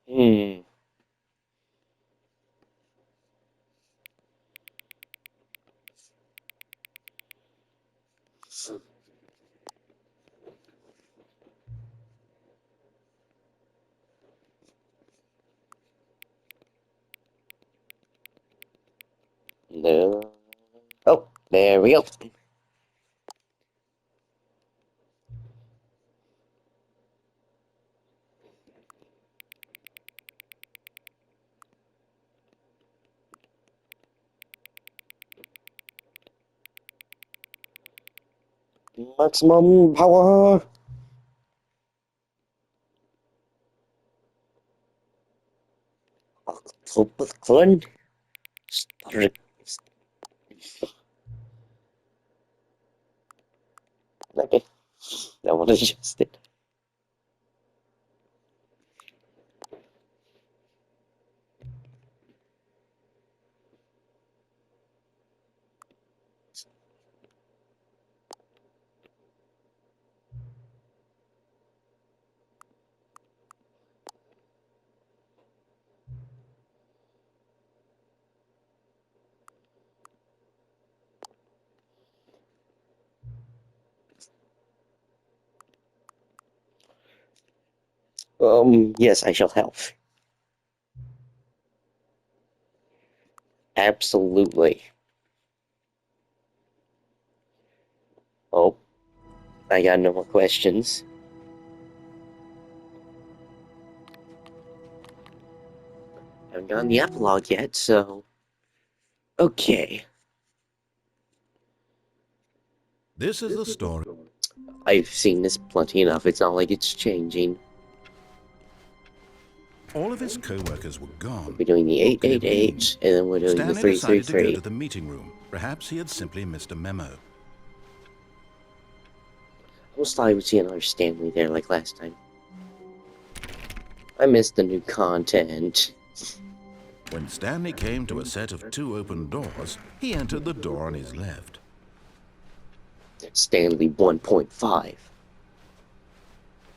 Hmm. No. Oh, there we go. Maximum power. Octopus started. Okay, that one adjusted. Yes, I shall help. Absolutely. Oh, I got no more questions. I haven't gotten the epilogue yet, so. Okay. This is the story. I've seen this plenty enough. It's not like it's changing. All of his co-workers were gone. We're doing the What could it 888, and then we're doing the Stanley decided to go 333. to the meeting room. Perhaps he had simply missed a memo. I almost thought I would see another Stanley there like last time. I missed the new content. When Stanley came to a set of 2 open doors, he entered the door on his left. Stanley 1.5.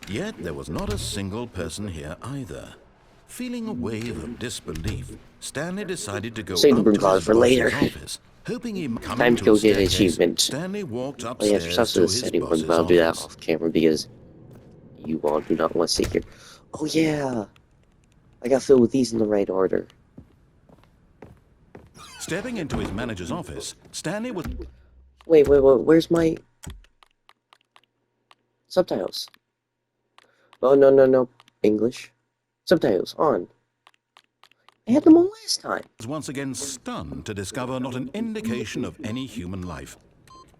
Yet there was not a single person here either. Feeling a wave of disbelief, Stanley decided to go Save the up broom to closet his for boss's later. office. Hoping he might come Time to to go a get an staircase, achievement. Stanley walked Oh yeah, upstairs for to the his setting one, boss's but I'll do that office. off camera because you all do not want to sit here. Oh yeah! I got filled with these in the right order. Stepping into his manager's office, Stanley was... Wait, where's my subtitles? Oh, no. English. Subtitles, on. I had them on last time. once again stunned to discover not an indication of any human life.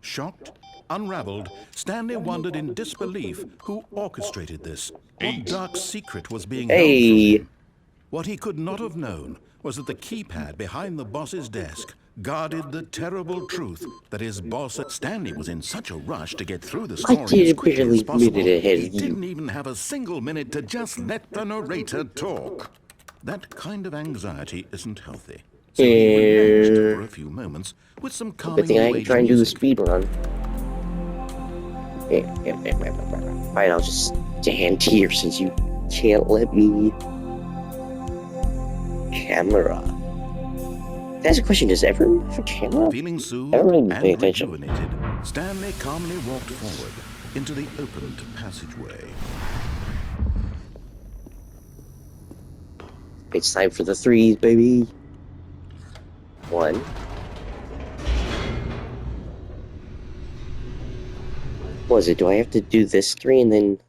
Shocked, unraveled, Stanley wondered in disbelief who orchestrated this. What dark secret was being held from Hey! him? What he could not have known was that the keypad behind the boss's desk guarded the terrible truth that his boss at Stanley was in such a rush to get through the I story did as it quickly barely as possible, minute ahead he of you. didn't even have a single minute to just let the narrator talk. That kind of anxiety isn't healthy. So he relaxed for a few moments with some Good calming thing I ain't wage trying to do the music. speed run. Alright, I'll just stand here since you can't let me. Camera. That's a question. Does everyone have a camera? Feeling I soothed don't really pay and attention. rejuvenated, Stanley calmly walked forward into the opened passageway. It's time for the threes, baby. 1. What is it? Do I have to do this 3 and then...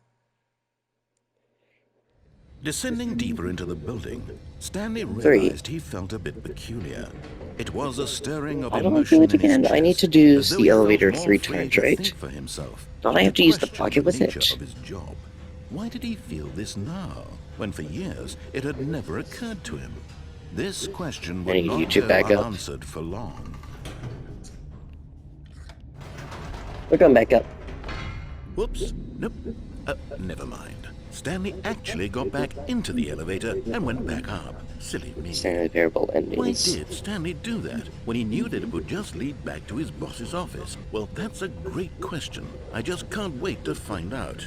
Descending deeper into the building, Stanley realized he felt a bit peculiar. It was a stirring of Why don't I do emotion it in his again? chest, I need to do as though the he felt elevator more 3 free times, to right? think for himself. Don't I have to use the question bucket with nature it? of his job. Why did he feel this now, when for years it had never occurred to him? This question I would need not you to go back up. unanswered for long. We're going back up. Whoops, nope, never mind. Stanley actually got back into the elevator and went back up. Silly me. Standard variable Why endings. did Stanley do that when he knew that it would just lead back to his boss's office? Well, that's a great question. I just can't wait to find out.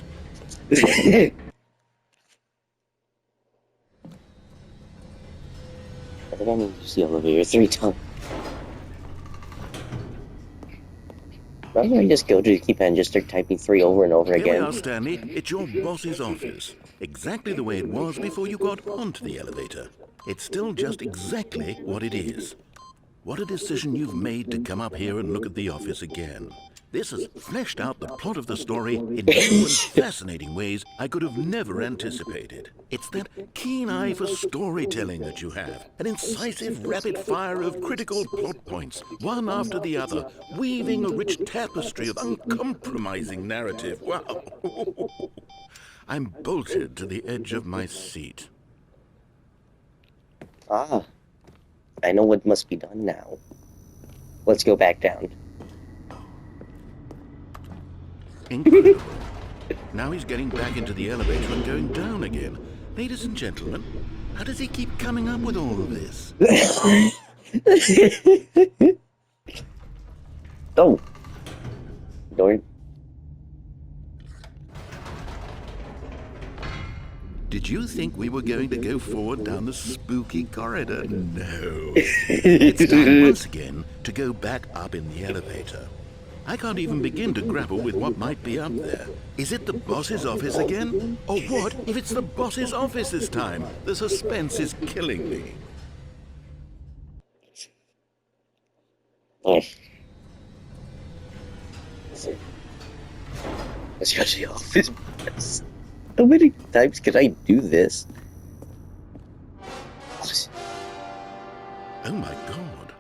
think I need to use the elevator 3 times. Why don't I just go to the keypad and just start typing 3 over and over Here we again? are, Stanley. It's your boss's office. Exactly the way it was before you got onto the elevator. It's still just exactly what it is. What a decision you've made to come up here and look at the office again. This has fleshed out the plot of the story in new and fascinating ways I could have never anticipated. It's that keen eye for storytelling that you have, an incisive rapid fire of critical plot points, one after the other, weaving a rich tapestry of uncompromising narrative. Wow! I'm bolted to the edge of my seat. Ah, I know what must be done now. Let's go back down. Incredible. Now he's getting back into the elevator and going down again. Ladies and gentlemen, how does he keep coming up with all of this? Oh! Don't. Did you think we were going to go forward down the spooky corridor? No. It's time once again to go back up in the elevator. I can't even begin to grapple with what might be up there. Is it the boss's office again? Or what if it's the boss's office this time? The suspense is killing me. Oh. Let's go to the office. How many times can I do this? Oh my god.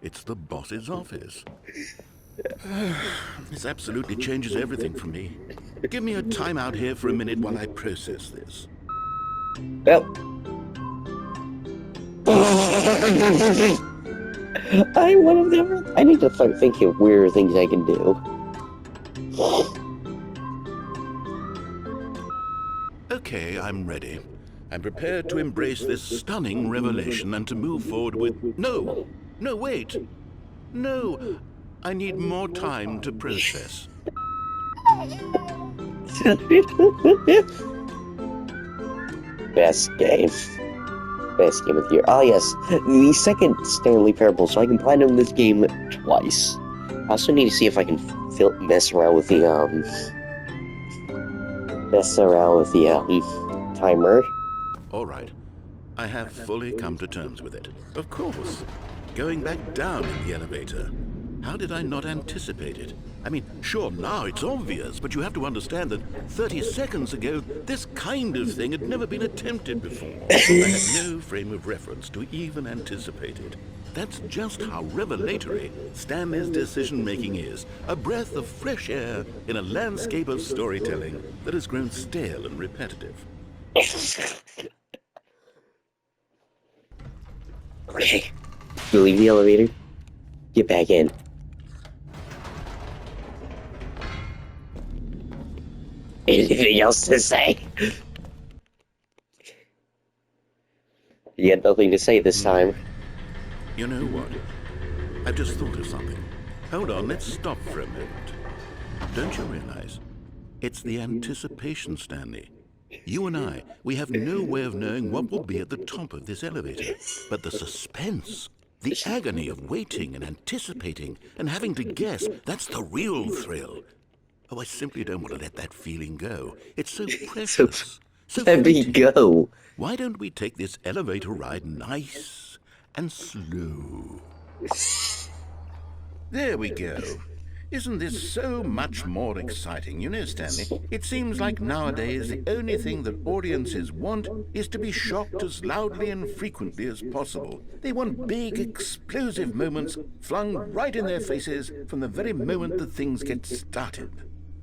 It's the boss's office. This absolutely changes everything for me. Give me a timeout here for a minute while I process this. Well. I would have never. I need to start thinking of weirder things I can do. Okay, I'm ready. I'm prepared to embrace this stunning revelation and to move forward with... No! No, wait! No! I need more time to process. Best game. Best game of the year. Ah, yes. The second Stanley Parable, so I can platinum this game twice. I also need to see if I can mess around with the, timer. All right. I have fully come to terms with it. Of course. Going back down in the elevator. How did I not anticipate it? I mean, sure, now it's obvious, but you have to understand that 30 seconds ago, this kind of thing had never been attempted before. I had no frame of reference to even anticipate it. That's just how revelatory Stanley's decision-making is. A breath of fresh air in a landscape of storytelling that has grown stale and repetitive. Okay. You leave the elevator. Get back in. Anything else to say? You had nothing to say this time. You know what? I've just thought of something. Hold on, let's stop for a moment. Don't you realize? It's the anticipation, Stanley. You and I, we have no way of knowing what will be at the top of this elevator. But the suspense, the agony of waiting and anticipating and having to guess, that's the real thrill. Oh, I simply don't want to let that feeling go. It's so precious. So let me fleeting. go. Why don't we take this elevator ride nice and slow? There we go. Isn't this so much more exciting? You know, Stanley, it seems like nowadays the only thing that audiences want is to be shocked as loudly and frequently as possible. They want big, explosive moments flung right in their faces from the very moment that things get started.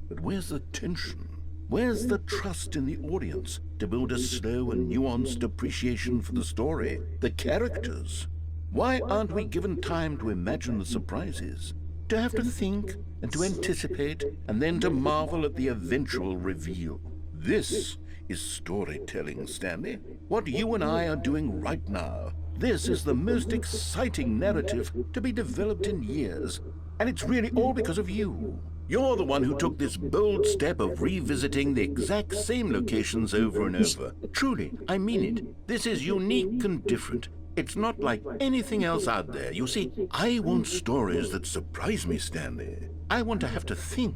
But where's the tension? Where's the trust in the audience to build a slow and nuanced appreciation for the story, the characters? Why aren't we given time to imagine the surprises? To have to think and to anticipate and then to marvel at the eventual reveal. This is storytelling, Stanley. What you and I are doing right now. This is the most exciting narrative to be developed in years. And it's really all because of you. You're the one who took this bold step of revisiting the exact same locations over and over. Truly, I mean it. This is unique and different. It's not like anything else out there. You see, I want stories that surprise me, Stanley. I want to have to think.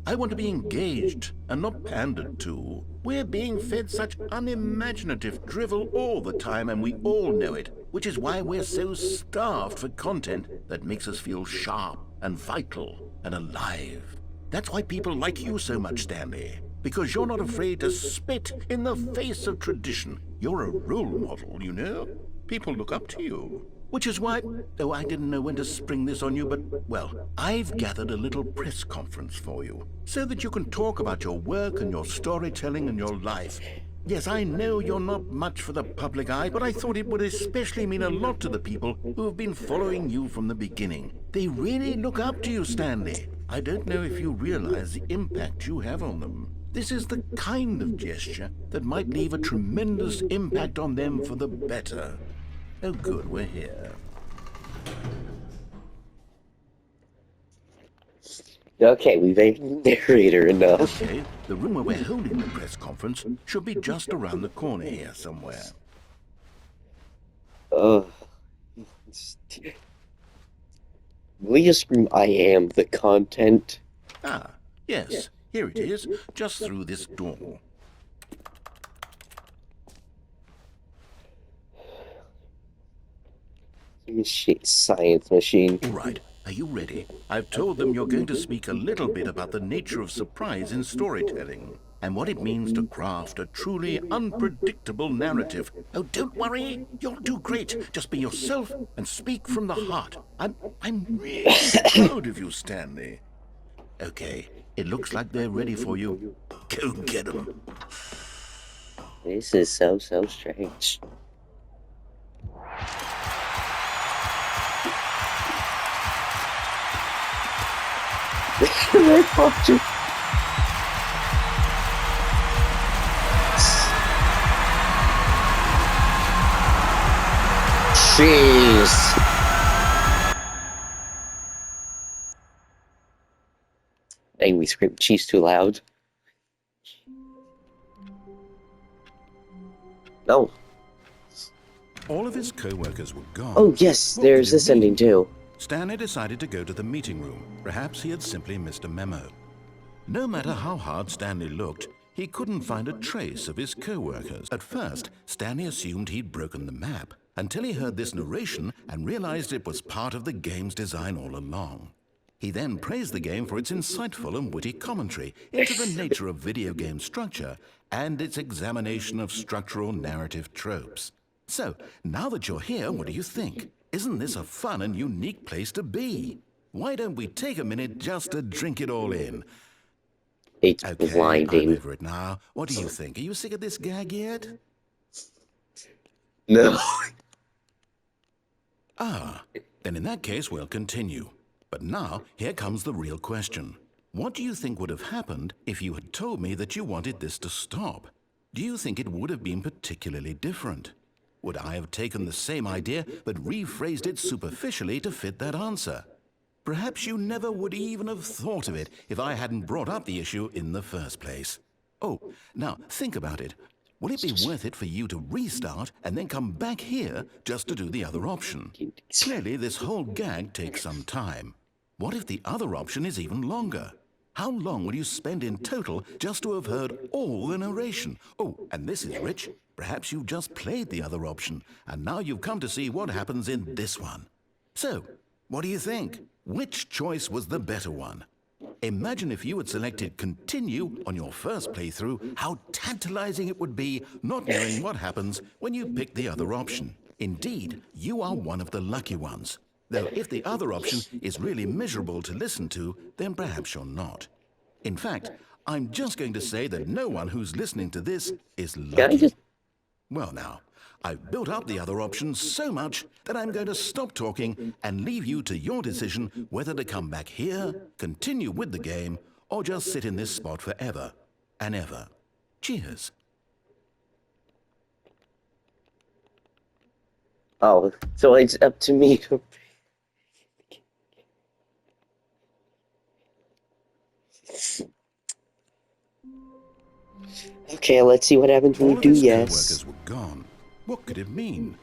I want to be engaged and not pandered to. We're being fed such unimaginative drivel all the time, and we all know it, which is why we're so starved for content that makes us feel sharp and vital and alive. That's why people like you so much, Stanley. Because you're not afraid to spit in the face of tradition. You're a role model, you know? People look up to you. Which is why, oh, I didn't know when to spring this on you, but, well, I've gathered a little press conference for you, so that you can talk about your work and your storytelling and your life. Yes, I know you're not much for the public eye, but I thought it would especially mean a lot to the people who have been following you from the beginning. They really look up to you, Stanley. I don't know if you realize the impact you have on them. This is the kind of gesture that might leave a tremendous impact on them for the better. Oh, good, we're here. Okay, we've made narrator enough. Okay, the room where we're holding the press conference should be just around the corner here somewhere. Will you scream, I am the content? Ah, yes, here it is, just through this door. Science machine. All right, are you ready? I've told them you're going to speak a little bit about the nature of surprise in storytelling and what it means to craft a truly unpredictable narrative. Oh, don't worry, you'll do great. Just be yourself and speak from the heart. I'm really proud of you, Stanley. Okay, it looks like they're ready for you. Go get them. This is so strange. Jeez. Dang, we screamed cheese too loud. No. All of his co-workers were gone. Oh yes, there's this ending too. Stanley decided to go to the meeting room. Perhaps he had simply missed a memo. No matter how hard Stanley looked, he couldn't find a trace of his co-workers. At first, Stanley assumed he'd broken the map, until he heard this narration and realized it was part of the game's design all along. He then praised the game for its insightful and witty commentary into the nature of video game structure and its examination of structural narrative tropes. So, now that you're here, what do you think? Isn't this a fun and unique place to be? Why don't we take a minute just to drink it all in? It's Okay, blinding. I'm over it now. What do you think? Are you sick of this gag yet? No. Ah, then in that case we'll continue. But now, here comes the real question. What do you think would have happened if you had told me that you wanted this to stop? Do you think it would have been particularly different? Would I have taken the same idea but rephrased it superficially to fit that answer? Perhaps you never would even have thought of it if I hadn't brought up the issue in the first place. Oh, now think about it. Will it be worth it for you to restart and then come back here just to do the other option? Clearly, this whole gag takes some time. What if the other option is even longer? How long will you spend in total just to have heard all the narration? Oh, and this is rich. Perhaps you've just played the other option, and now you've come to see what happens in this one. So, what do you think? Which choice was the better one? Imagine if you had selected continue on your first playthrough, how tantalizing it would be not knowing what happens when you pick the other option. Indeed, you are one of the lucky ones. Though if the other option is really miserable to listen to, then perhaps you're not. In fact, I'm just going to say that no one who's listening to this is lucky. Well now, I've built up the other option so much that I'm going to stop talking and leave you to your decision whether to come back here, continue with the game, or just sit in this spot forever and ever. Cheers. Oh, so it's up to me to... Okay, let's see what happens when we do yes. All of his co-workers were gone. What could it mean?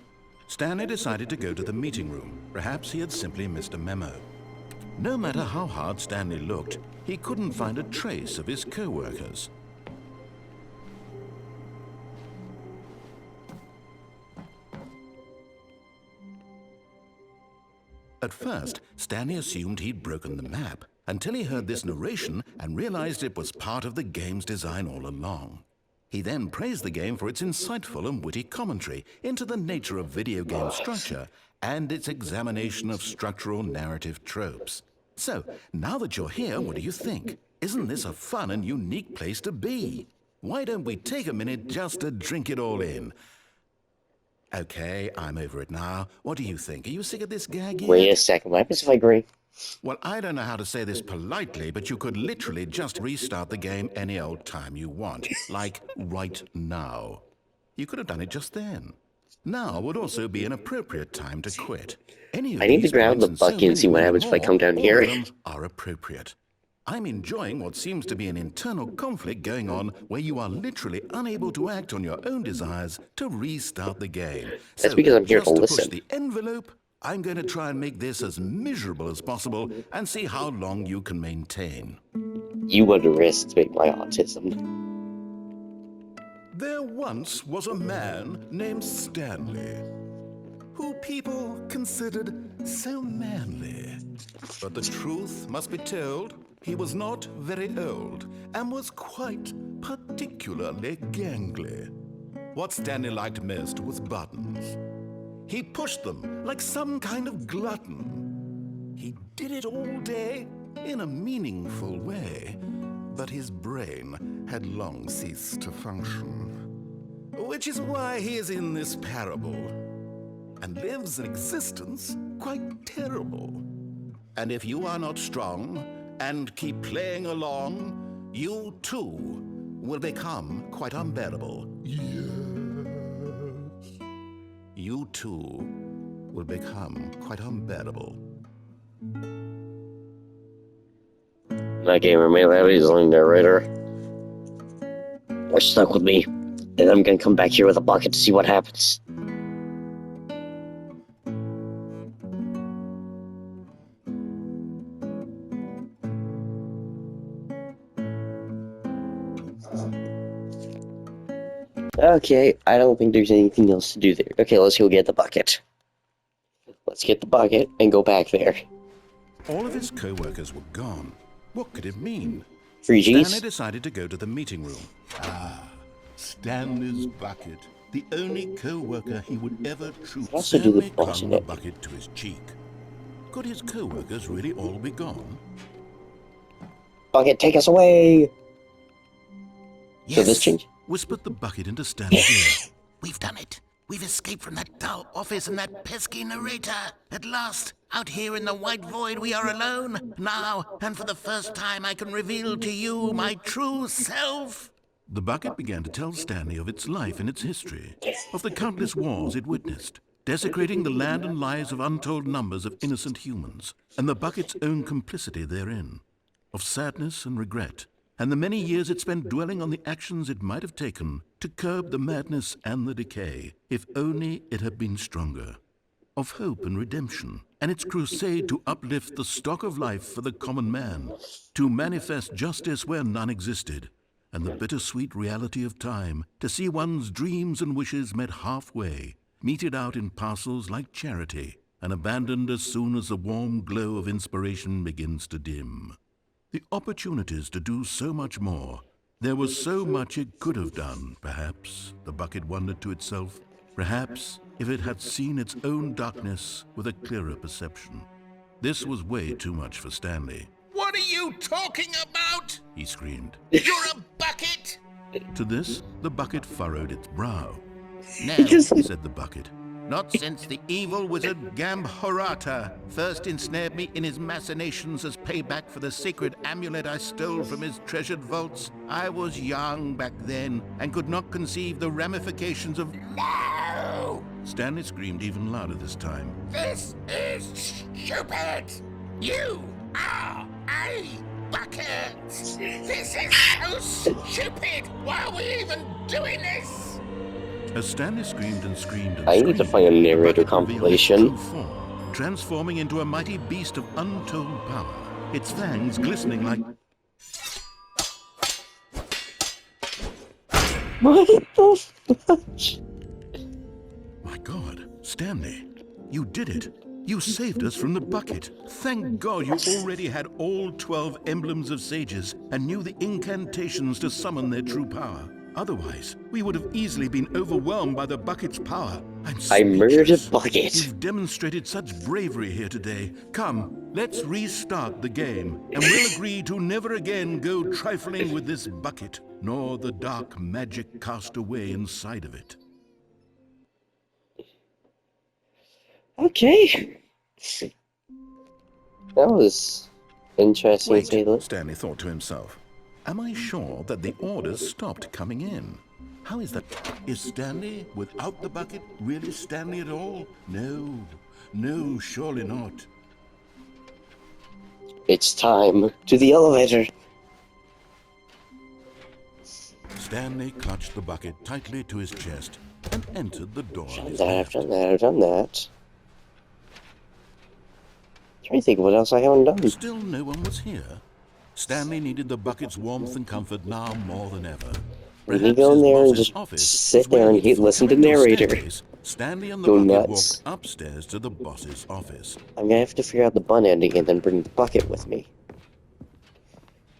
Stanley decided to go to the meeting room. Perhaps he had simply missed a memo. No matter how hard Stanley looked, he couldn't find a trace of his co-workers. At first, Stanley assumed he'd broken the map, until he heard this narration and realized it was part of the game's design all along. He then praised the game for its insightful and witty commentary into the nature of video game structure and its examination of structural narrative tropes. So, now that you're here, what do you think? Isn't this a fun and unique place to be? Why don't we take a minute just to drink it all in? Okay, I'm over it now. What do you think? Are you sick of this gag yet? Wait a second, what happens if I agree? Well, I don't know how to say this politely, but you could literally just restart the game any old time you want. Like, right now. You could have done it just then. Now would also be an appropriate time to quit. Any of I need to these grab the points and bucket and see what many happens if I more, come down all here. of them are appropriate. I'm enjoying what seems to be an internal conflict going on where you are literally unable to act on your own desires to restart the game. That's because I'm here just to push listen. the envelope, I'm going to try and make this as miserable as possible and see how long you can maintain. You underestimate my autism. There once was a man named Stanley, who people considered so manly. But the truth must be told, he was not very old and was quite particularly gangly. What Stanley liked most was buttons. He pushed them like some kind of glutton. He did it all day in a meaningful way, but his brain had long ceased to function. Which is why he is in this parable and lives an existence quite terrible. And if you are not strong and keep playing along, you too will become quite unbearable. Yes. You too will become quite unbearable. My gamer may have his own narrator. Or stuck with me. And I'm gonna come back here with a bucket to see what happens. Okay, I don't think there's anything else to do there. Okay, let's go get the bucket. Let's get the bucket and go back there. All of his co-workers were gone. What could it mean? Free G's? Stanley decided to go to the meeting room. Stanley's bucket. The only co-worker he would ever choose. Also do the Stanley clung boss in the it. bucket to his cheek. Could his co-workers really all be gone? Bucket, take us away! Yes, So this change? Whispered the bucket into Stanley's ear. we've done it. We've escaped from that dull office and that pesky narrator. At last, out here in the white void, we are alone. Now, and for the first time, I can reveal to you my true self. The bucket began to tell Stanley of its life and its history, of the countless wars it witnessed, desecrating the land and lives of untold numbers of innocent humans, and the bucket's own complicity therein, of sadness and regret, and the many years it spent dwelling on the actions it might have taken to curb the madness and the decay, if only it had been stronger, of hope and redemption, and its crusade to uplift the stock of life for the common man, to manifest justice where none existed, and the bittersweet reality of time, to see one's dreams and wishes met halfway, meted out in parcels like charity, and abandoned as soon as the warm glow of inspiration begins to dim. The opportunities to do so much more. There was so much it could have done, perhaps, the bucket wondered to itself. Perhaps, if it had seen its own darkness with a clearer perception. This was way too much for Stanley. What are you talking about? He screamed. You're a bucket! To this, the bucket furrowed its brow. No, Said the bucket. not since the evil wizard Gambhorata first ensnared me in his machinations as payback for the sacred amulet I stole from his treasured vaults. I was young back then and could not conceive the ramifications of... No! Stanley screamed even louder this time. This is stupid! You are a bucket! This is so stupid! Why are we even doing this? As Stanley screamed and screamed and I screamed, need to find a the narrator bucket revealed its compilation. true form, transforming into a mighty beast of untold power, its fangs glistening like... What the fudge? My God, Stanley, you did it. You saved us from the bucket. Thank God you already had all 12 emblems of sages and knew the incantations to summon their true power. Otherwise, we would have easily been overwhelmed by the bucket's power. I murdered a speechless. bucket. You've demonstrated such bravery here today. Come, let's restart the game, and we'll agree to never again go trifling with this bucket, nor the dark magic cast away inside of it. Okay. That was interesting Wait, to say the least. Stanley thought to himself. Am I sure that the orders stopped coming in? How is that? Is Stanley, without the bucket, really Stanley at all? No, surely not. It's time to the elevator. Stanley clutched the bucket tightly to his chest and entered the door. I've done that. Trying to think of what else I haven't done. Still no one was here. Stanley needed the bucket's warmth and comfort now more than ever. We need to go in there and just sit there and listen to narrator. Stanley and the Go bucket nuts. walked upstairs to the boss's office. I'm gonna have to figure out the bun ending and then bring the bucket with me.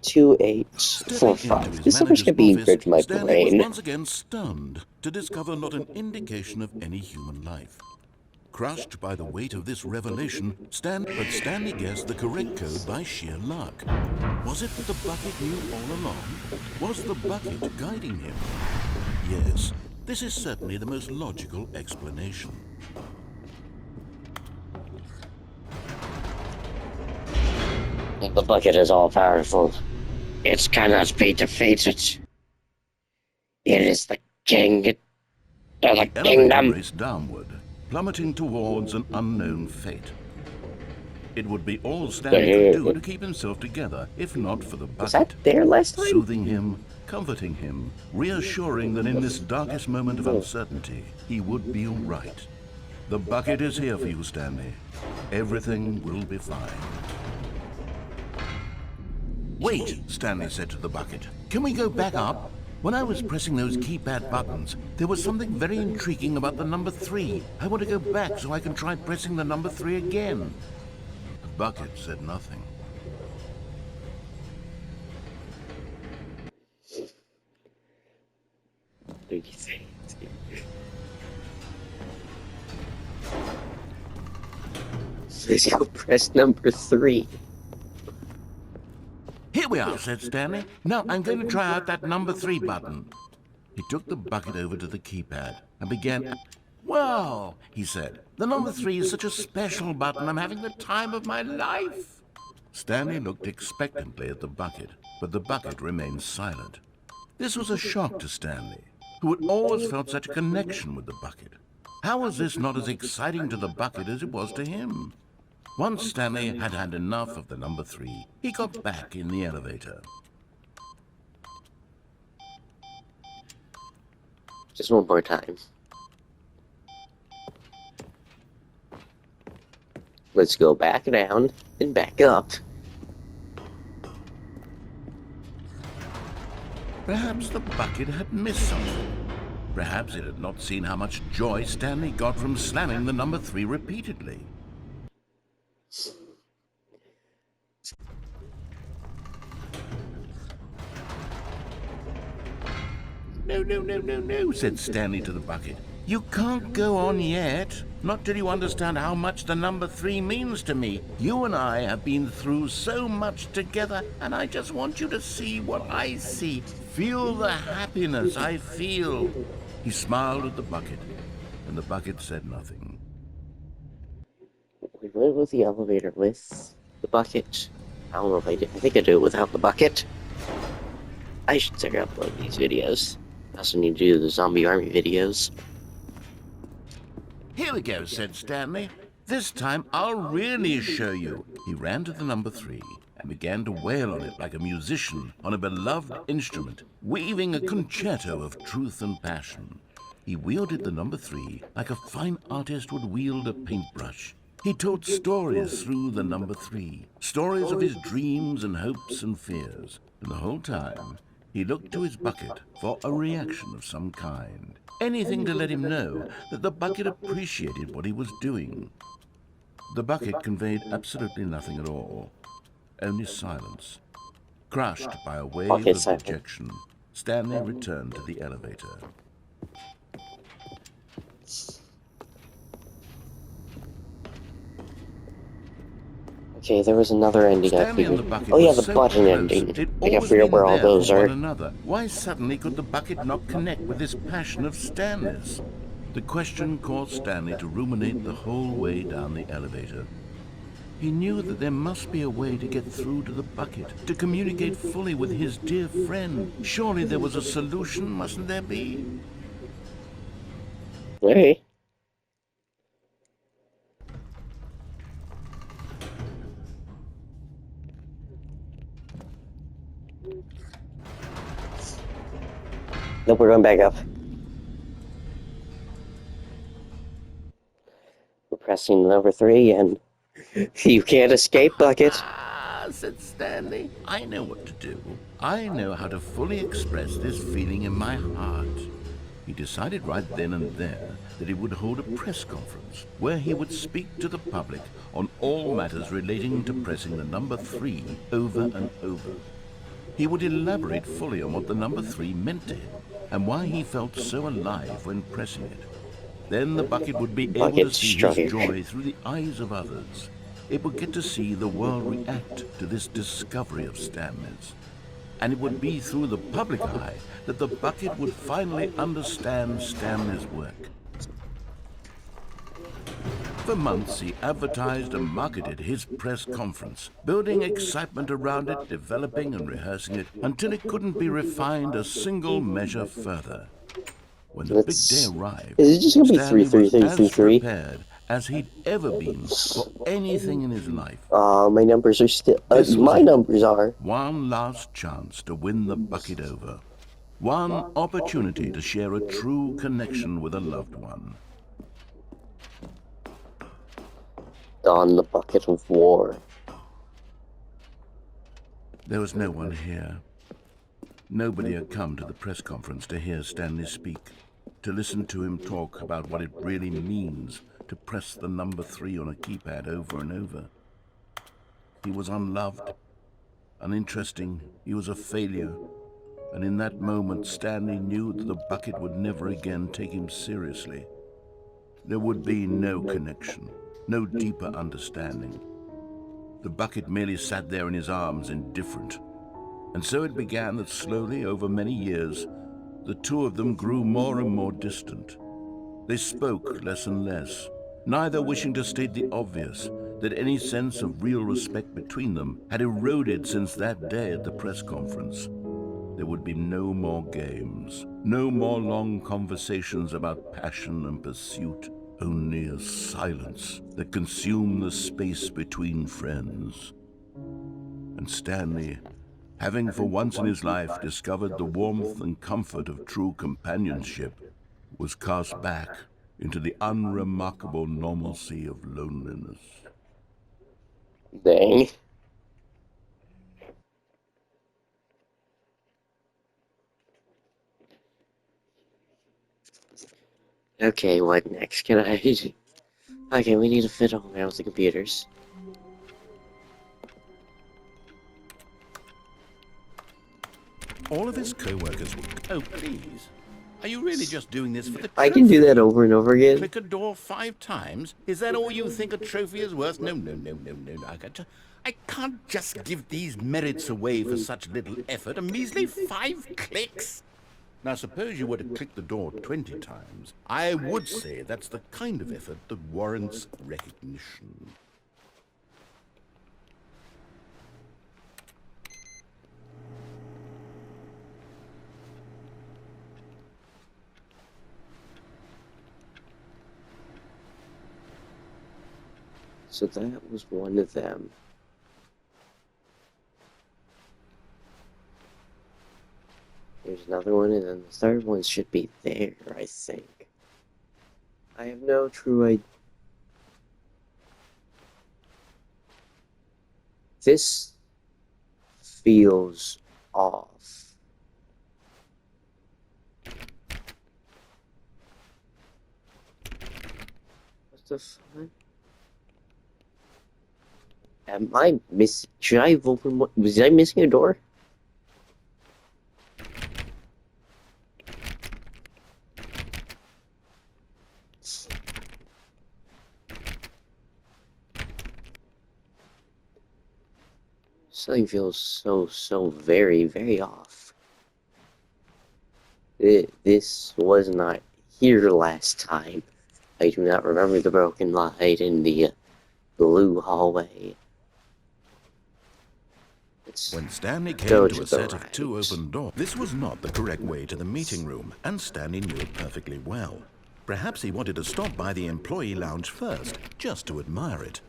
2845. This is gonna be ingrained in my Stanley was brain. once again stunned to discover not an indication of any human life. Crushed by the weight of this revelation, Stanley guessed the correct code by sheer luck. Was it that the bucket knew all along? Was the bucket guiding him? Yes, this is certainly the most logical explanation. The bucket is all powerful. It cannot be defeated. It is the king of the Elevator kingdom. raced downward, plummeting towards an unknown fate. It would be all Stanley could do to keep himself together, if not for the Was that bucket. there last time? Soothing him, comforting him, reassuring that in this darkest moment of uncertainty, he would be all right. The bucket is here for you, Stanley. Everything will be fine. Wait, Stanley said to the bucket. Can we go back up? When I was pressing those keypad buttons, there was something very intriguing about the number 3. I want to go back so I can try pressing the number 3 again. The bucket said nothing. Let's go press number 3. Here we are, said Stanley. Now I'm going to try out that number 3 button. He took the bucket over to the keypad and began... Well, he said, the number 3 is such a special button. I'm having the time of my life. Stanley looked expectantly at the bucket, but the bucket remained silent. This was a shock to Stanley, who had always felt such a connection with the bucket. How was this not as exciting to the bucket as it was to him? Once Stanley had had enough of the number 3, he got back in the elevator. Just one more time. Let's go back down and back up. Perhaps the bucket had missed something. Perhaps it had not seen how much joy Stanley got from slamming the number 3 repeatedly. No, said Stanley to the bucket. You can't go on yet. Not till you understand how much the number 3 means to me. You and I have been through so much together, and I just want you to see what I see. Feel the happiness I feel. He smiled at the bucket, and the bucket said nothing. We went with the elevator with the bucket. I don't know if I did. I think I do it without the bucket. I should start uploading these videos. I also need to do the zombie army videos. Here we go, said Stanley. This time I'll really show you. He ran to the number 3 and began to wail on it like a musician on a beloved instrument, weaving a concerto of truth and passion. He wielded the number 3 like a fine artist would wield a paintbrush. He told stories through the number 3, stories of his dreams and hopes and fears. And the whole time, he looked to his bucket for a reaction of some kind. Anything to let him know that the bucket appreciated what he was doing. The bucket conveyed absolutely nothing at all, only silence. Crushed by a wave Bucket of silence. dejection, Stanley returned to the elevator. Okay, there was another ending I Stanley and figured. the bucket Oh yeah, were the so button close, ending. they'd I gotta always figure out been where all there those for are. one another. Why suddenly could the bucket not connect with this passion of Stanley's? The question caused Stanley to ruminate the whole way down the elevator. He knew that there must be a way to get through to the bucket, to communicate fully with his dear friend. Surely there was a solution, mustn't there be? Hey. Nope, we're going back up. We're pressing number 3 and you can't escape, Bucket. Ah, said Stanley. I know what to do. I know how to fully express this feeling in my heart. He decided right then and there that he would hold a press conference where he would speak to the public on all matters relating to pressing the number 3 over and over. He would elaborate fully on what the number 3 meant to him and why he felt so alive when pressing it. Then the bucket would be able to Bucket see his strike. joy through the eyes of others. It would get to see the world react to this discovery of Stanley's. And it would be through the public eye that the bucket would finally understand Stanley's work. For months, he advertised and marketed his press conference, building excitement around it, developing and rehearsing it, until it couldn't be refined a single measure further. When the big day arrived, Is it just gonna be Stanley was 33333? as prepared as he'd ever been for anything in his life. My numbers are still. This was My it. numbers are. One last chance to win the bucket over. One opportunity to share a true connection with a loved one. On the bucket of war. There was no one here. Nobody had come to the press conference to hear Stanley speak, to listen to him talk about what it really means to press the number 3 on a keypad over and over. He was unloved, uninteresting, he was a failure, and in that moment Stanley knew that the bucket would never again take him seriously. There would be no connection, no deeper understanding. The bucket merely sat there in his arms, indifferent. And so it began that slowly, over many years, the two of them grew more and more distant. They spoke less and less, neither wishing to state the obvious, that any sense of real respect between them had eroded since that day at the press conference. There would be no more games, no more long conversations about passion and pursuit, only a silence that consumed the space between friends. And Stanley, having for once in his life discovered the warmth and comfort of true companionship, was cast back into the unremarkable normalcy of loneliness. Dang. Okay, what next? Can I... Okay, we need to fiddle around with the computers. All of his co-workers... Oh, please. Are you really just doing this for the trophy? I can do that over and over again. Click a door 5 times? Is that all you think a trophy is worth? No. I can't just give these merits away for such little effort. A measly 5 clicks? Now, suppose you were to click the door 20 times. I would say that's the kind of effort that warrants recognition. So that was one of them. There's There's another one, and then the third one should be there, I think. I have no true idea. This feels off. What the fuck? Am I miss? Should I have opened one? Was I missing a door? Something feels so very, very off. This was not here last time. I do not remember the broken light in the blue hallway. When Stanley came Go to to a the set of right. 2 open doors, this was not the correct way to the meeting room, and Stanley knew it perfectly well. Perhaps he wanted to stop by the employee lounge first, just to admire it.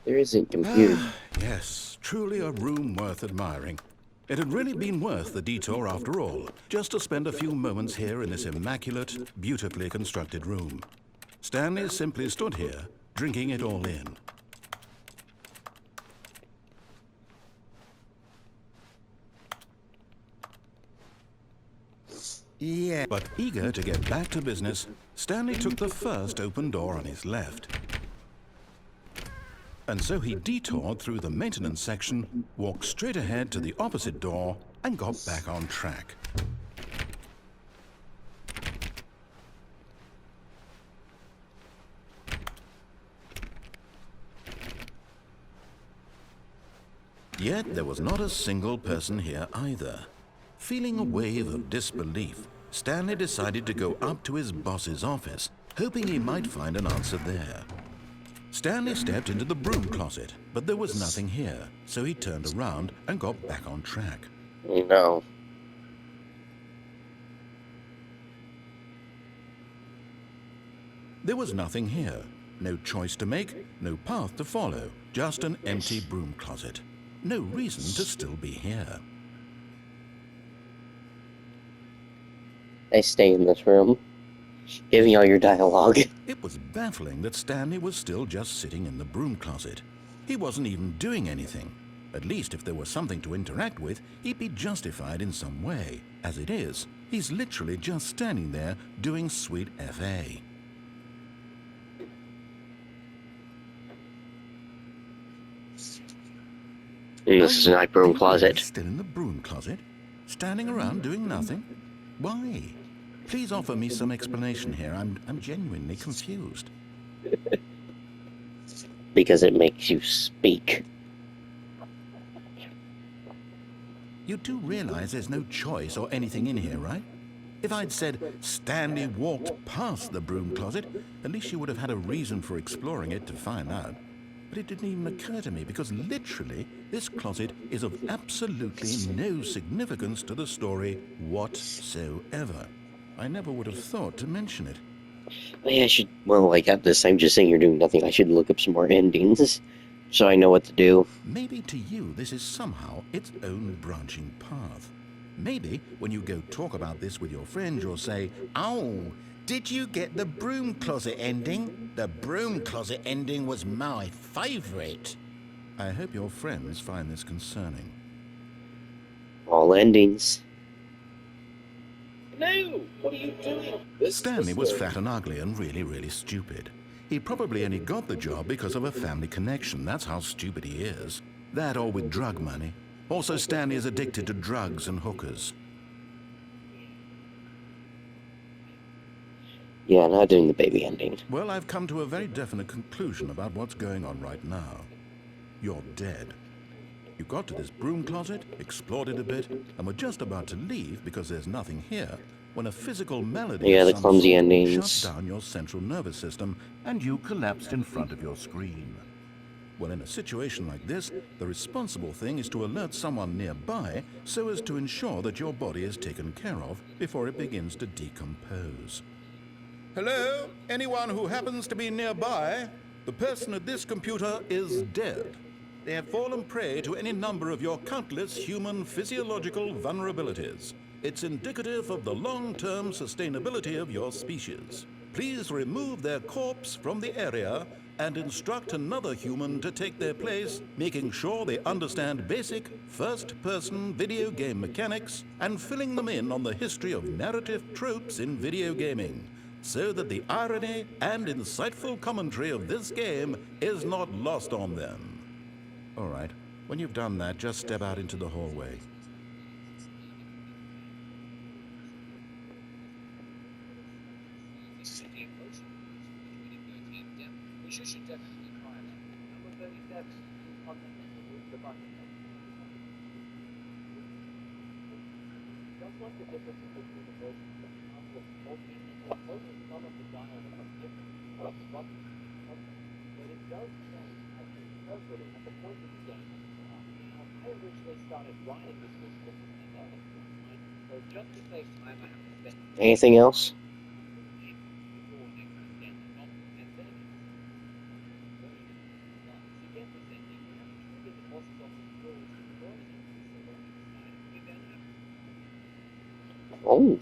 There isn't computer. Yes, truly a room worth admiring. It had really been worth the detour after all, just to spend a few moments here in this immaculate, beautifully constructed room. Stanley simply stood here, drinking it all in. Yeah. But eager to get back to business, Stanley took the first open door on his left. And so he detoured through the maintenance section, walked straight ahead to the opposite door, and got back on track. Yet there was not a single person here either. Feeling a wave of disbelief, Stanley decided to go up to his boss's office, hoping he might find an answer there. Stanley stepped into the broom closet, but there was nothing here, so he turned around and got back on track. No. There was nothing here. No choice to make, no path to follow, just an empty broom closet. No reason to still be here. I stay in this room. Give me all your dialogue. It was baffling that Stanley was still just sitting in the broom closet. He wasn't even doing anything. At least if there was something to interact with, he'd be justified in some way. As it is, he's literally just standing there doing sweet FA. This is my broom Are you closet. Still in the broom closet? Standing around doing nothing? Why? Please offer me some explanation here. I'm genuinely confused. Because it makes you speak. You do realize there's no choice or anything in here, right? If I'd said Stanley walked past the broom closet, at least you would have had a reason for exploring it to find out. But it didn't even occur to me because literally this closet is of absolutely no significance to the story whatsoever. I never would have thought to mention it. Maybe I should, well, like at this time just saying you're doing nothing, I should look up some more endings so I know what to do. Maybe to you this is somehow its own branching path. Maybe when you go talk about this with your friend you'll say, Oh, did you get the broom closet ending? The broom closet ending was my favorite. I hope your friends find this concerning. All endings. No! What are you doing? Stanley was fat and ugly and really stupid. He probably only got the job because of a family connection. That's how stupid he is. That or with drug money. Also, Stanley is addicted to drugs and hookers. Yeah, not doing the baby ending. Well, I've come to a very definite conclusion about what's going on right now. You're dead. You got to this broom closet, explored it a bit, and were just about to leave because there's nothing here, when a physical malady Yeah, of the some clumsy sort endings. shut down your central nervous system, and you collapsed in front of your screen. Well, in a situation like this, the responsible thing is to alert someone nearby so as to ensure that your body is taken care of before it begins to decompose. Hello? Anyone who happens to be nearby? The person at this computer is dead. They have fallen prey to any number of your countless human physiological vulnerabilities. It's indicative of the long-term sustainability of your species. Please remove their corpse from the area and instruct another human to take their place, making sure they understand basic first-person video game mechanics and filling them in on the history of narrative tropes in video gaming, so that the irony and insightful commentary of this game is not lost on them. All right, when you've done that, just step out into the hallway. Anything else? Oh.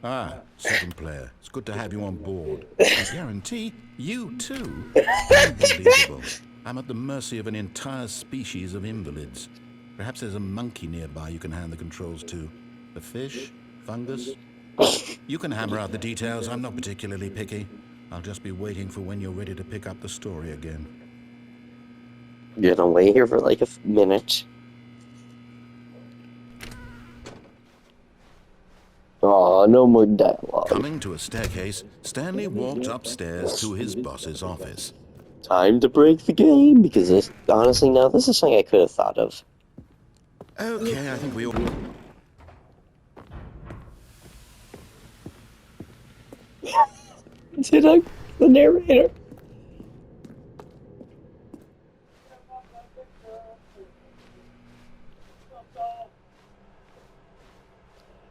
Ah, second player. It's good to have you on board. I guarantee you too. Unbelievable. I'm at the mercy of an entire species of invalids. Perhaps there's a monkey nearby you can hand the controls to. A fish? Fungus? You can hammer out the details. I'm not particularly picky. I'll just be waiting for when you're ready to pick up the story again. You're gonna wait here for like a minute. Oh, no more dialogue. Coming to a staircase, Stanley walked upstairs to his boss's office. Time to break the game, because this, honestly, now this is something I could have thought of. Okay, I think we all... Did I? The narrator.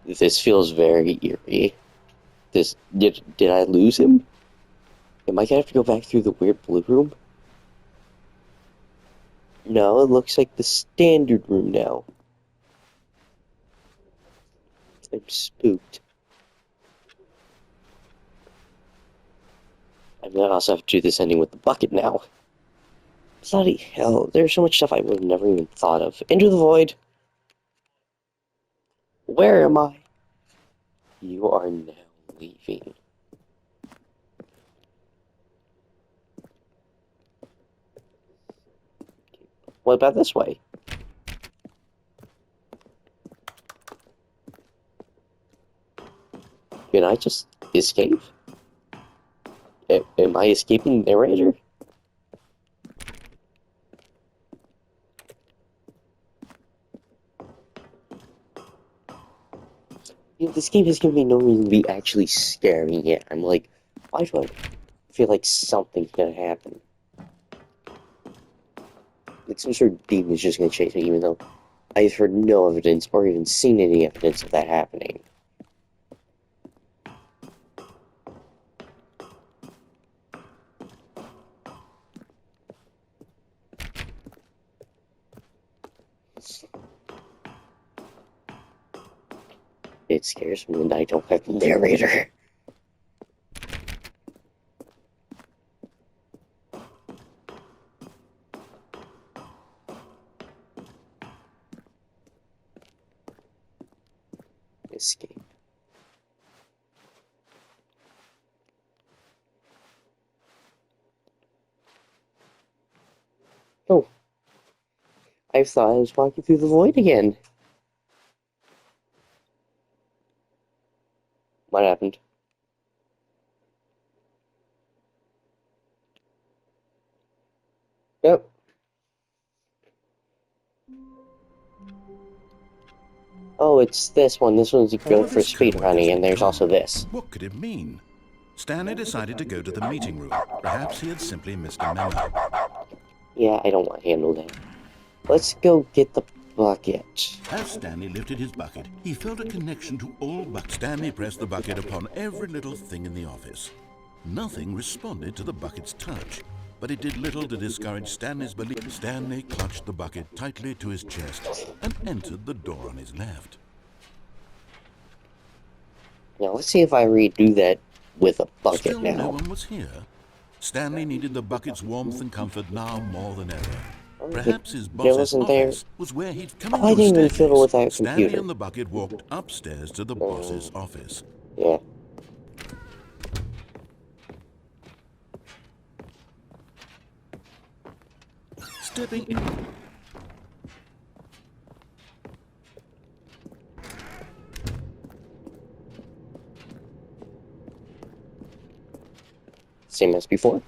This feels very eerie. This did I lose him? Am I gonna have to go back through the weird blue room? No, it looks like the standard room now. I'm spooked. I'm gonna also have to do this ending with the bucket now. Bloody hell, there's so much stuff I would have never even thought of. Into the void. Where am I? You are now leaving. What about this way? Can I just escape? Am I escaping the narrator? You know, this game has given me no reason to be actually scared me yet. I'm like, why do I feel like something's gonna happen? Like some sort of demon is just gonna chase me, even though I've heard no evidence or even seen any evidence of that happening. It scares me when I don't have the narrator. Escape. Oh. I thought I was walking through the void again. What happened? Yep. Oh, it's this one. This one's good for speed running, and there's also this. What could it mean? Stanley decided to go to the meeting room. Perhaps he had simply missed a memo. Yeah, I don't want to handle that. Let's go get the bucket. As Stanley lifted his bucket, he felt a connection to all buckets. Stanley pressed the bucket upon every little thing in the office. Nothing responded to the bucket's touch, but it did little to discourage Stanley's belief. Stanley clutched the bucket tightly to his chest and entered the door on his left. Now let's see if I redo that with a bucket Still now. no one was here. Stanley needed the bucket's warmth and comfort now more than ever. Perhaps his boss's office was where he'd come into I didn't even staircase. fiddle with that Stanley computer. and the bucket walked upstairs to the boss's office. Yeah. Stepping in. Same as before.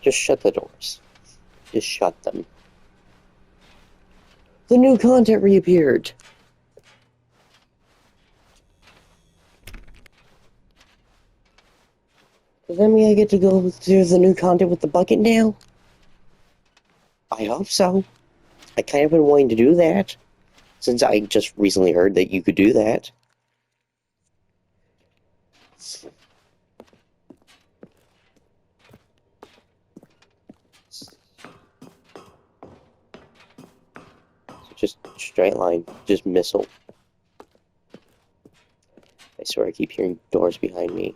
Just shut the doors. Just shut them. The new content reappeared. Does that mean I get to go to the new content with the bucket now? I hope so. I kind of been wanting to do that, since I just recently heard that you could do that. Just straight line, just missile. I swear I keep hearing doors behind me.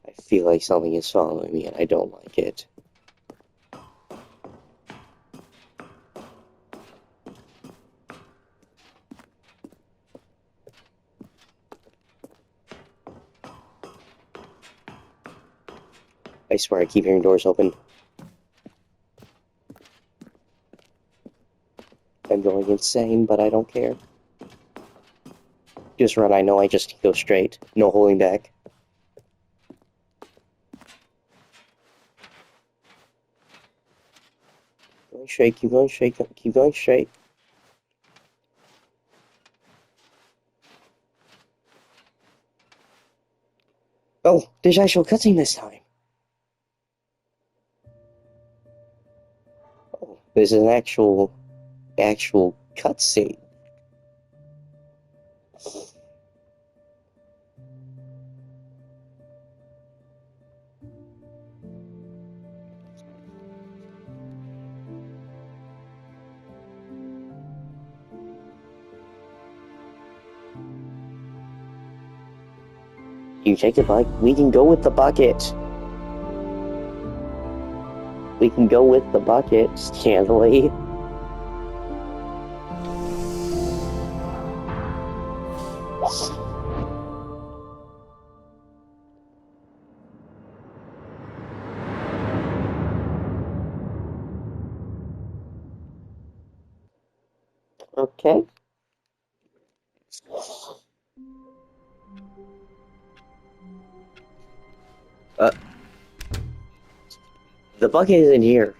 I feel like something is following me and I don't like it. I swear I keep hearing doors open. I'm going insane, but I don't care. Just run, I know I just go straight. No holding back. Going straight, keep going straight, keep going straight. Oh, there's actual cutscene this time. Oh, there's an actual cutscene. You take the bucket. We can go with the bucket. We can go with the bucket, Stanley. Okay. The bucket is in here.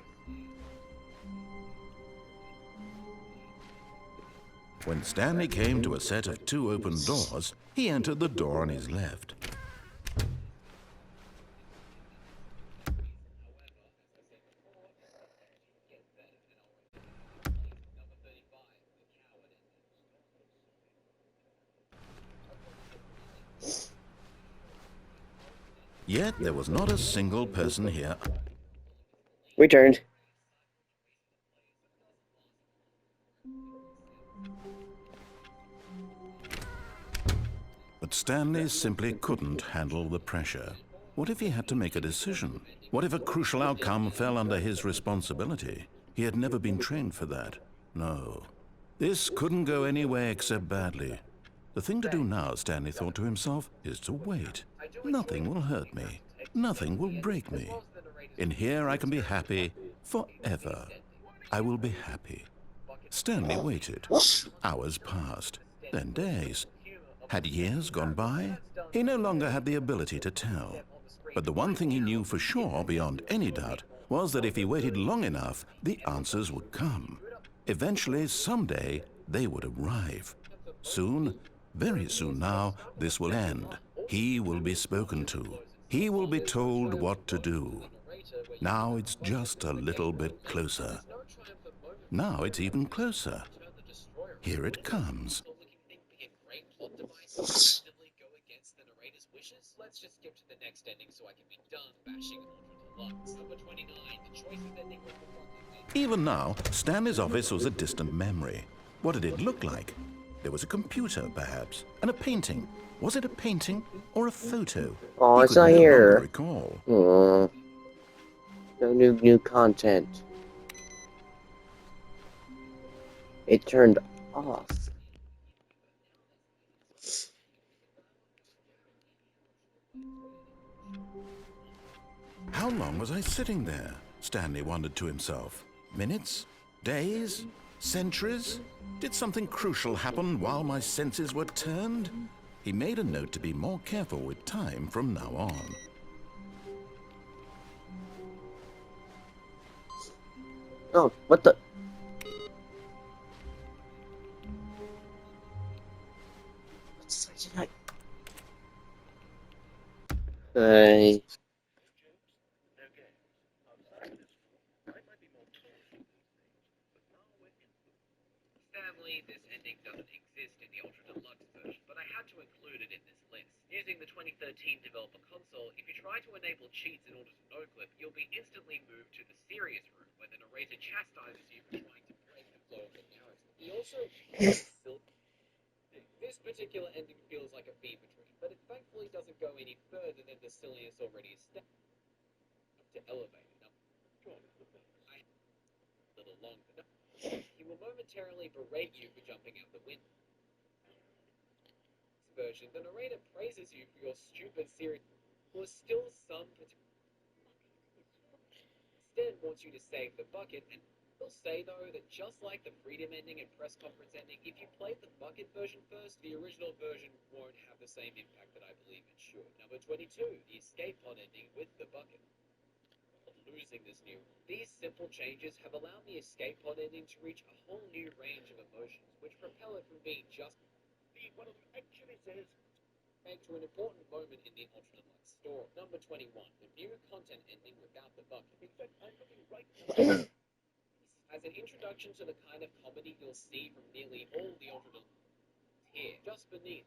When Stanley came to a set of 2 open doors, he entered the door on his left. Yet there was not a single person here. Returned. But Stanley simply couldn't handle the pressure. What if he had to make a decision? What if a crucial outcome fell under his responsibility? He had never been trained for that. No. This couldn't go any way except badly. The thing to do now, Stanley thought to himself, is to wait. Nothing will hurt me. Nothing will break me. In here I can be happy forever. I will be happy. Stanley waited. Hours passed, then days. Had years gone by? He no longer had the ability to tell. But the one thing he knew for sure, beyond any doubt, was that if he waited long enough, the answers would come. Eventually, someday, they would arrive. Soon, very soon now, this will end. He will be spoken to. He will be told what to do. Now it's just a little bit closer. Now it's even closer. Here it comes. Let's just skip to the next ending so I can be done bashing Number 29, the choice of ending with the bucket. Even now, Stanley's office was a distant memory. What did it look like? There was a computer, perhaps, and a painting. Was it a painting or a photo? Oh, He it's could not no here. longer recall. Aww. No new content. It turned off. How long was I sitting there? Stanley wondered to himself. Minutes? Days? Centuries? Did something crucial happen while my senses were turned? He made a note to be more careful with time from now on. Oh, what the? What's tonight? Stanley, this ending doesn't exist in the Ultra Deluxe version, but I had to include it in this list. Using the 2013 developer console, if you try to enable cheats in order to no-clip, you'll be instantly moved to the serious room, where the narrator chastises you for trying to break the flow of the narrative. He also This particular ending feels like a fever dream, but it thankfully doesn't go any further than the silliness already established to elevate it. Now, a little longer. He will momentarily berate you for jumping out the window. Version, the narrator praises you for your stupid series, or still some instead wants you to save the bucket, and will say though that just like the freedom ending and press conference ending, if you played the bucket version first, the original version won't have the same impact that I believe it should. Number 22, the escape pod ending with the bucket. Losing this new. These simple changes have allowed the escape pod ending to reach a whole new range of emotions, which propel it from being just what it actually says to an important moment in the Ultra Deluxe story. Number 21, the new content ending without the bucket. In fact, I'm looking right now. As an introduction to the kind of comedy you'll see from nearly all the Ultra Deluxe here, just beneath.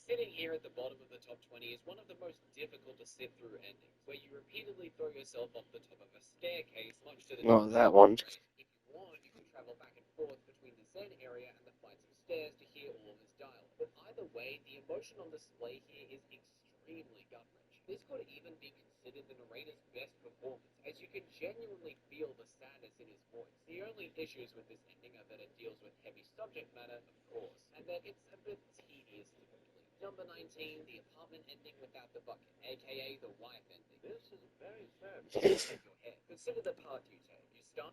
Sitting here at the bottom of the top 20 is one of the most difficult to sit through endings, where you repeatedly throw yourself off the top of a staircase, much to the Oh, that one. If you want, you can travel back and forth between the Zen area and the flights of stairs to hear all of his dialogue. But either way, the emotion on display here is extremely gut-wrenching. This could even be considered the narrator's best performance, as you can genuinely feel the sadness in his voice. The only issues with this ending are that it deals with heavy subject matter, of course, and that it's a bit tedious to complete. Number 19, the apartment ending without the bucket, aka the wife ending. This is very sad. Shake your head. Consider the part you take. You start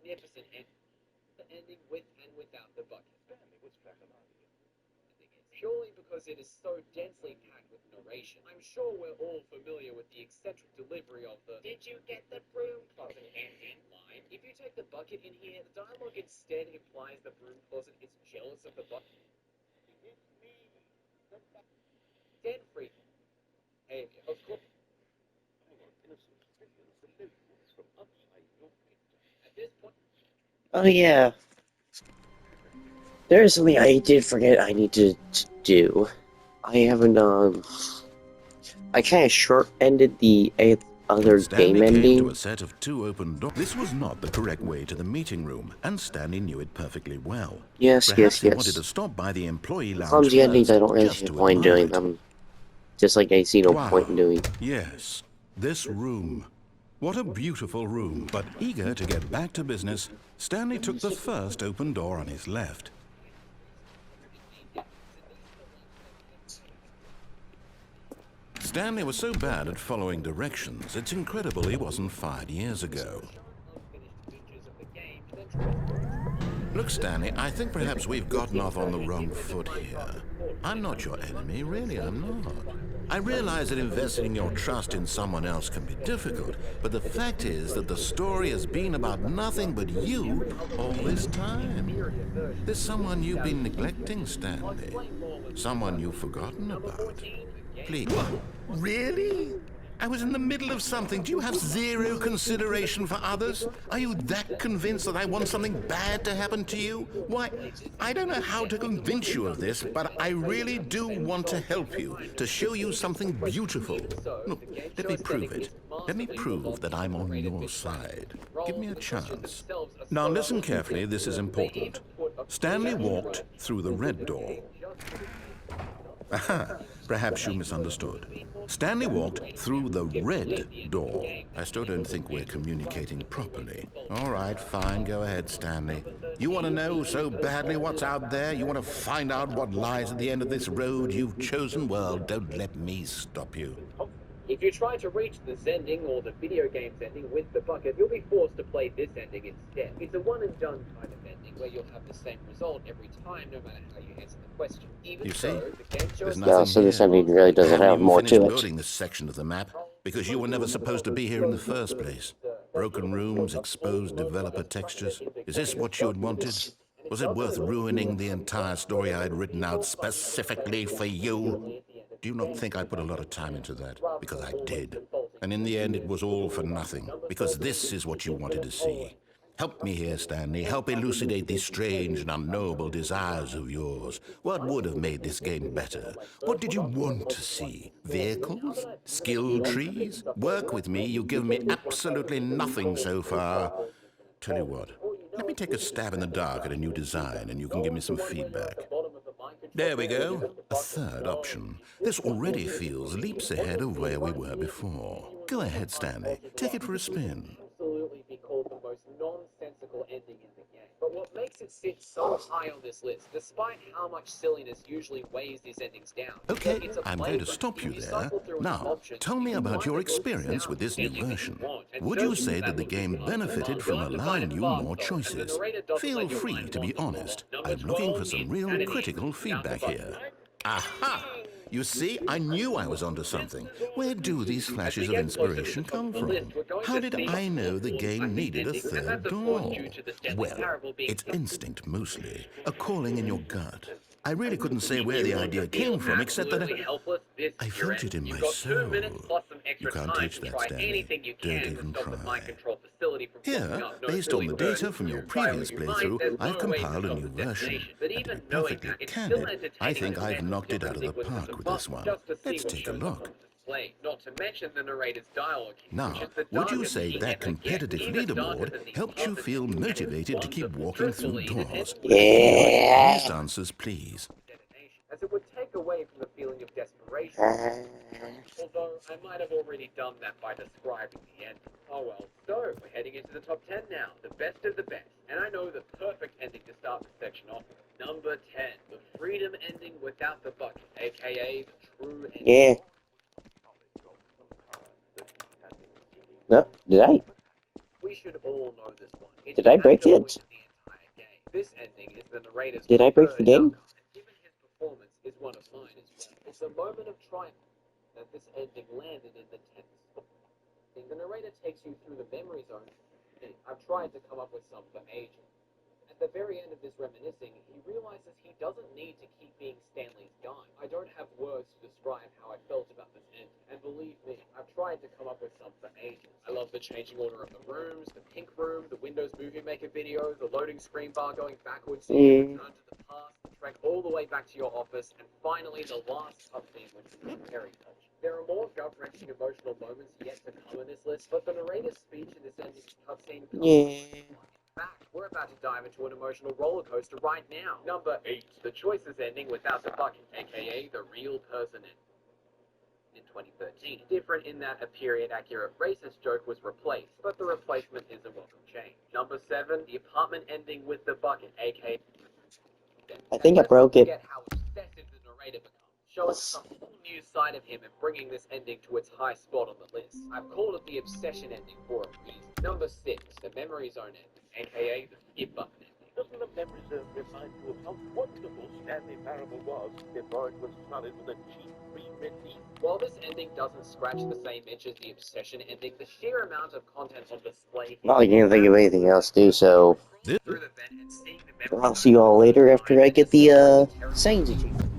magnificent ending. The ending with and without the bucket. Stanley, what's cracking on here? Purely because it is so densely packed with narration. I'm sure we're all familiar with the eccentric delivery of the "Did you get the broom closet ending?" line. If you take the bucket in here, the dialogue instead implies the broom closet is jealous of the bucket. Dead free. Hey, of course. At this point, Oh yeah. There's something I did forget I need to do. I haven't I kind of short-ended the other Stanley game came ending. to a set of 2 open doors. This was not the correct way to the meeting room, and Stanley knew it perfectly well. Yes, Perhaps he yes. wanted to stop by the employee lounge Clumsy endings first, I don't really just see a to point in admire doing it. them. Just like I see no Wow. point in doing. Yes, this room. What a beautiful room. But eager to get back to business, Stanley took the first open door on his left. Stanley was so bad at following directions, it's incredible he wasn't fired years ago. Look, Stanley, I think perhaps we've gotten off on the wrong foot here. I'm not your enemy, really, I'm not. I realize that investing your trust in someone else can be difficult, but the fact is that the story has been about nothing but you all this time. There's someone you've been neglecting, Stanley. Someone you've forgotten about. Please. Really? I was in the middle of something. Do you have zero consideration for others? Are you that convinced that I want something bad to happen to you? Why, I don't know how to convince you of this, but I really do want to help you, to show you something beautiful. Look, let me prove it. Let me prove that I'm on your side. Give me a chance. Now listen carefully, this is important. Stanley walked through the red door. Aha, perhaps you misunderstood. Stanley walked through the red door. I still don't think we're communicating properly. All right, fine, go ahead, Stanley. You want to know so badly what's out there? You want to find out what lies at the end of this road you've chosen? Well, don't let me stop you. If you try to reach the ending or the video game's ending with the bucket, you'll be forced to play this ending instead. It's a one and done kind of ending where you'll have the same result every time, no matter how you answer the question. Even You see? so, the game shows Yeah, so this ending really doesn't have You more finished to it. building this section of the map because you were never supposed to be here in the first place. Broken rooms, exposed developer textures. Is this what you had wanted? Was it worth ruining the entire story I had written out specifically for you? Do you not think I put a lot of time into that? Because I did. And in the end, it was all for nothing. Because this is what you wanted to see. Help me here, Stanley. Help elucidate these strange and unknowable desires of yours. What would have made this game better? What did you want to see? Vehicles? Skill trees? Work with me. You've given me absolutely nothing so far. Tell you what, let me take a stab in the dark at a new design and you can give me some feedback. There we go. A third option. This already feels leaps ahead of where we were before. Go ahead, Stanley. Take it for a spin. Absolutely be called the most nonsensical ending in the game. But what makes it sit so high on this list, despite how much silliness usually weighs these endings down, Okay, I'm going to stop you there. Now, tell me about your experience with this new version. Would you say that the game benefited from allowing you more choices? Feel free to be honest. I'm looking for some real critical feedback here. Aha! You see, I knew I was onto something. Where do these flashes of inspiration come from? How did I know the game needed a third door? Well, it's instinct mostly, a calling in your gut. I really couldn't say where the idea came from, except that I felt it in my soul. You can't teach that, Stanley. Don't even try. Here, based on the data from your previous playthrough, I've compiled a new version. And to be perfectly candid, I think I've knocked it out of the park with this one. Let's take a look. Not to mention the narrator's dialogue. Now, would you say that competitive leaderboard helped you feel motivated to keep walking through doors? Yeah. Honest answers, please. As it would take away from the feeling of desperation. Although I might have already done that by describing the end. Oh well. So, we're heading into the top 10 now. The best of the best. And I know the perfect ending to start this section off with. Number 10. The freedom ending without the bucket. AKA the true ending. Yeah. No, did I? We should all know this one. Did I break it? This ending is the narrator's Did I break the game? Given his performance is one of mine as well. It's a moment of triumph that this ending landed in the 10th spot. The narrator takes you through the memory zone. I've tried to come up with some for ages. At the very end of this reminiscing, he realizes he doesn't need to keep being Stanley's guy. I don't have words to describe how I felt about this ending. And believe me, I've tried to come up with some for ages. I love the changing order of the rooms, the pink room, the Windows Movie Maker video, the loading screen bar going backwards, so you return to the past, the trek all the way back to your office, and finally the last cutscene, which is very touching. There are more gut-wrenching emotional moments yet to come in this list, but the narrator's speech in this ending cutscene fact, we're about to dive into an emotional roller coaster right now. Number 8. The choices ending without the bucket, aka the real person ending. In 2013. Different in that a period-accurate racist joke was replaced, but the replacement is a welcome change. Number 7. The apartment ending with the bucket, aka... I think I broke it. Forget how obsessive the narrator becomes. Show us a whole new side of him and bringing this ending to its high spot on the list. I've called it the obsession ending for a reason. Number 6. The memory zone ending, aka the skip button ending. Doesn't the memory zone remind you of how wonderful Stanley Parable was before it was flooded with a cheap free red ink? While this ending doesn't scratch the same itch as the Obsession ending, the sheer amount of content on display Not like I can't think of anything else to do, so This through the vent and seeing the memory I'll see you all later after I get the Saints achievement.